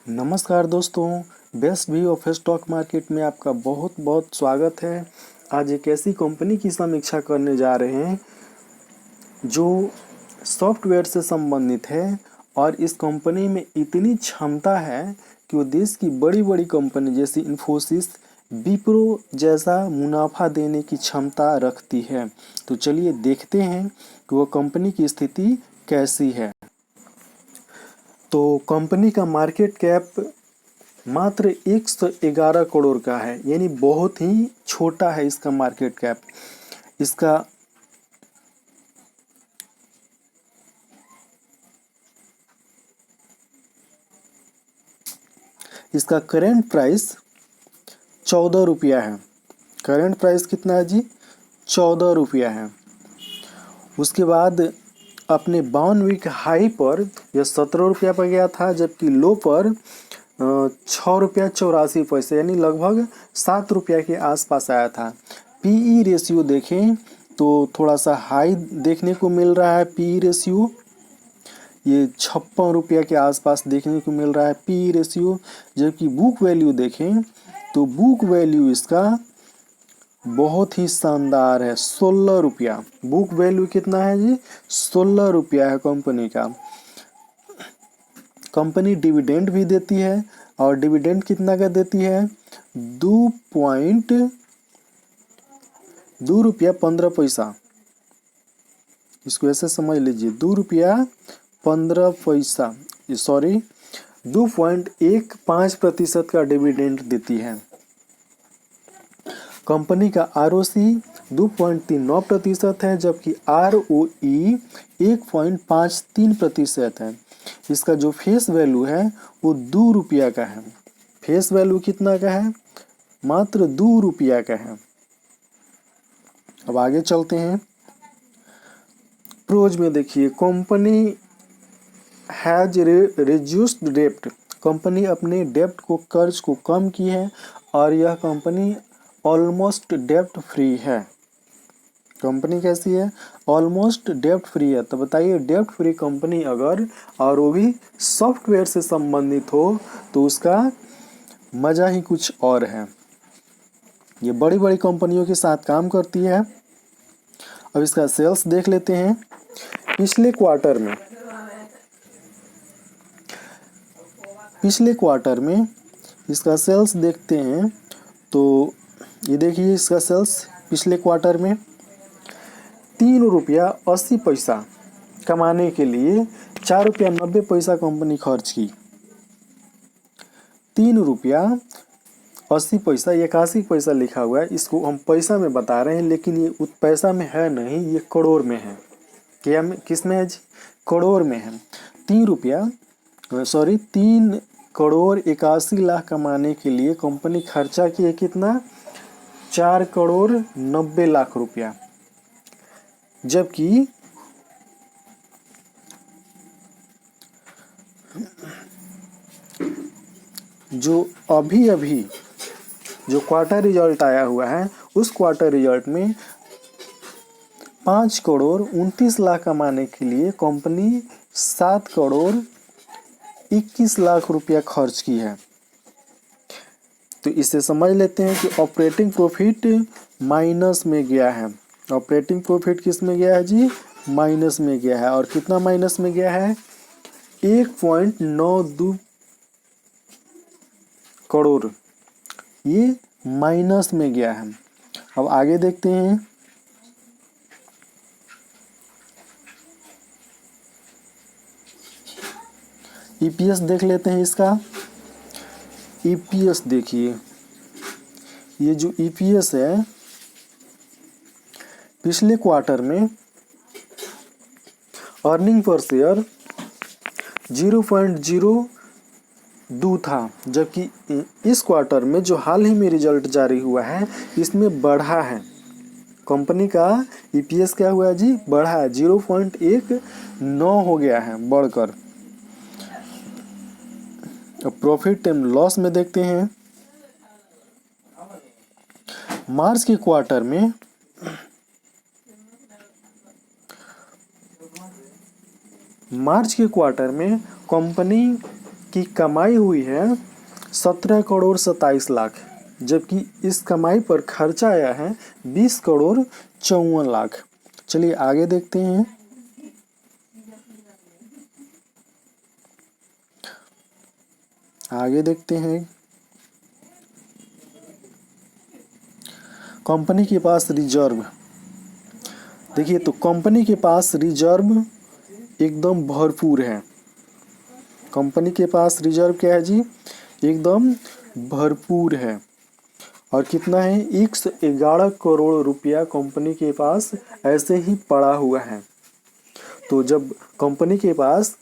नमस्कार दोस्तों, best view of stock market में आपका बहुत बहुत स्वागत है। आज एक ऐसी कंपनी की समीक्षा करने जा रहे हैं जो सॉफ्टवेयर से संबंधित है और इस कंपनी में इतनी क्षमता है कि वो देश की बड़ी बड़ी कंपनी जैसी इन्फोसिस, विप्रो जैसा मुनाफा देने की क्षमता रखती है। तो चलिए देखते हैं कि वो कंपनी की स्थिति कैसी है। तो कंपनी का मार्केट कैप मात्र 111 करोड़ का है, यानी बहुत ही छोटा है इसका मार्केट कैप। इसका करंट प्राइस 14 रुपया है। करंट प्राइस कितना है जी? 14 रुपया है। उसके बाद अपने 52 वीक हाई पर यह 17 रुपया पर गया था, जबकि लो पर 6 रुपया 84 पैसे, यानी लगभग 7 रुपया के आसपास आया था। पीई रेशियो देखें तो थोड़ा सा हाई देखने को मिल रहा है। पीई रेशियो ये 56 रुपया के आसपास देखने को मिल रहा है पीई रेशियो। जबकि बुक वैल्यू देखें तो बुक वैल्यू इसका बहुत ही शानदार है, 16 रुपया। बुक वैल्यू कितना है जी? 16 रुपया है कंपनी का। कंपनी डिविडेंड भी देती है, और डिविडेंड कितना का देती है? 2.2 रुपया 15 पैसा। इसको ऐसे समझ लीजिए, 2 रुपया 15 पैसा, सॉरी 2.15% का डिविडेंड देती है। कंपनी का ROC 2.39% है, जबकि ROE 1.53% है। इसका जो फेस वैल्यू है वो 2 रुपया का है। फेस वैल्यू कितना का है? मात्र 2 रुपया का है। अब आगे चलते हैं। प्रोज में देखिए, कंपनी हैज रिड्यूस्ड डेप्ट। कंपनी अपने डेप्ट को, कर्ज को कम की है, और यह कंपनी ऑलमोस्ट डेप्ट फ्री है। कंपनी कैसी है? ऑलमोस्ट डेप्ट फ्री है। तो बताइए, डेप्ट फ्री कंपनी अगर, और वो भी सॉफ्टवेयर से संबंधित हो, तो उसका मजा ही कुछ और है। ये बड़ी बड़ी कंपनियों के साथ काम करती है। अब इसका सेल्स देख लेते हैं। पिछले क्वार्टर में इसका सेल्स देखते हैं तो ये देखिए, इसका सेल्स पिछले क्वार्टर में 3 रुपया 80 पैसा कमाने के लिए 4 रुपया 90 पैसा कंपनी खर्च की। 3 रुपया 80 पैसा, 81 पैसा लिखा हुआ है। इसको हम पैसा में बता रहे हैं, लेकिन ये पैसा में है नहीं, ये करोड़ में है। क्या में, किस में है जी? करोड़ में है। 3 करोड़ 81 लाख कमाने के लिए कंपनी खर्चा की है कितना? 4 करोड़ 90 लाख रुपया। जबकि जो अभी जो क्वार्टर रिजल्ट आया हुआ है, उस क्वार्टर रिजल्ट में 5 करोड़ 29 लाख कमाने के लिए कंपनी 7 करोड़ 21 लाख रुपया खर्च की है। तो इससे समझ लेते हैं कि ऑपरेटिंग प्रॉफिट माइनस में गया है। ऑपरेटिंग प्रॉफिट किस में गया है जी? माइनस में गया है। और कितना माइनस में गया है? 1.92 करोड़, ये माइनस में गया है। अब आगे देखते हैं। EPS देख लेते हैं इसका। EPS देखिए, ये जो EPS है, पिछले क्वार्टर में अर्निंग पर शेयर 0.02 था, जबकि इस क्वार्टर में जो हाल ही में रिजल्ट जारी हुआ है, इसमें बढ़ा है। कंपनी का EPS क्या हुआ जी? बढ़ा है, 0.19 हो गया है बढ़कर। अब प्रॉफिट एंड लॉस में देखते हैं। मार्च के क्वार्टर में कंपनी की कमाई हुई है 17 करोड़ 27 लाख, जबकि इस कमाई पर खर्चा आया है 20 करोड़ 54 लाख। चलिए आगे देखते हैं। आगे देखते हैं। कंपनी के पास रिजर्व, देखिए तो कंपनी के पास रिजर्व एकदम भरपूर है। कंपनी के पास रिजर्व क्या है जी? एकदम भरपूर है। और कितना है? 111 करोड़ रुपया कंपनी के पास ऐसे ही पड़ा हुआ है। तो जब कंपनी के पास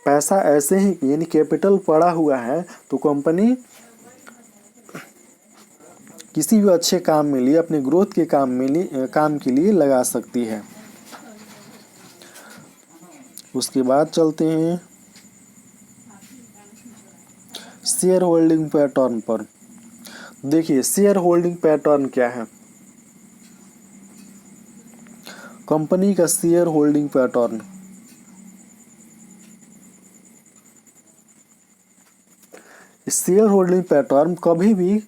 पैसा ऐसे ही यानी कैपिटल पड़ा हुआ है तो कंपनी किसी भी अच्छे काम में लिए, अपने ग्रोथ के काम के लिए लगा सकती है। उसके बाद चलते हैं शेयर होल्डिंग पैटर्न पर। देखिए शेयर होल्डिंग पैटर्न क्या है? कंपनी का share holding pattern, share holding pattern कभी भी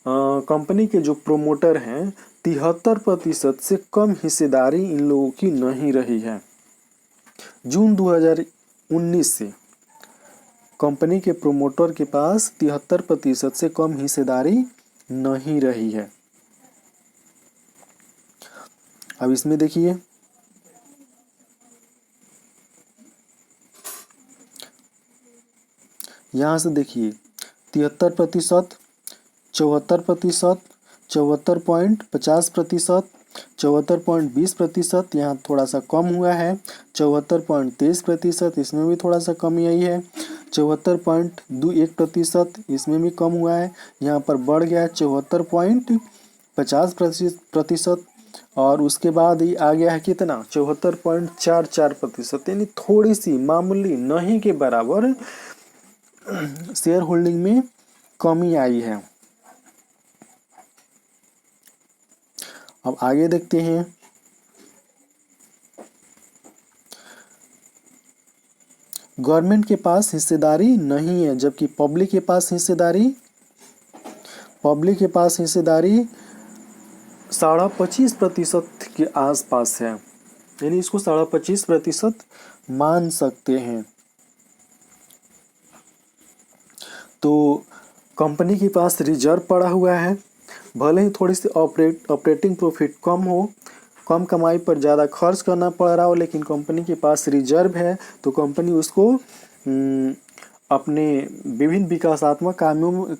कंपनी के जो प्रोमोटर हैं 73% से कम हिस्सेदारी इन लोगों की नहीं रही है। जून 2019 से कंपनी के प्रोमोटर के पास 73% से कम हिस्सेदारी नहीं रही है। अब इसमें देखिए यहाँ से देखिए 73%, 74%, 74.50%, 74.20%, यहाँ थोड़ा सा कम हुआ है। 74.23%, इसमें भी थोड़ा सा कमी आई है। 74.21%, इसमें भी कम हुआ है। यहाँ पर बढ़ गया है 74.50%। और उसके बाद ही आ गया है कितना? 74.44%, यानी थोड़ी सी मामूली नहीं के बराबर शेयर होल्डिंग में कमी आई है। अब आगे देखते हैं। गवर्नमेंट के पास हिस्सेदारी नहीं है, जबकि पब्लिक के पास हिस्सेदारी 25.5% के आसपास है, यानी इसको 25.5% मान सकते हैं। तो कंपनी के पास रिजर्व पड़ा हुआ है, भले ही थोड़ी सी ऑपरेटिंग प्रॉफिट कम हो, कम कमाई पर ज़्यादा खर्च करना पड़ रहा हो, लेकिन कंपनी के पास रिजर्व है तो कंपनी उसको अपने विभिन्न विकासात्मक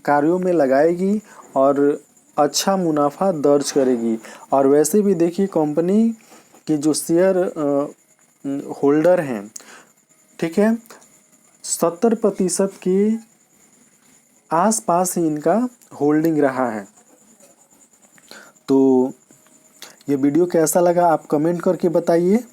कार्यों में लगाएगी और अच्छा मुनाफा दर्ज करेगी। और वैसे भी देखिए कंपनी के जो शेयर होल्डर हैं, ठीक है, 70% के आसपास ही इनका होल्डिंग रहा है। तो ये वीडियो कैसा लगा आप कमेंट करके बताइए।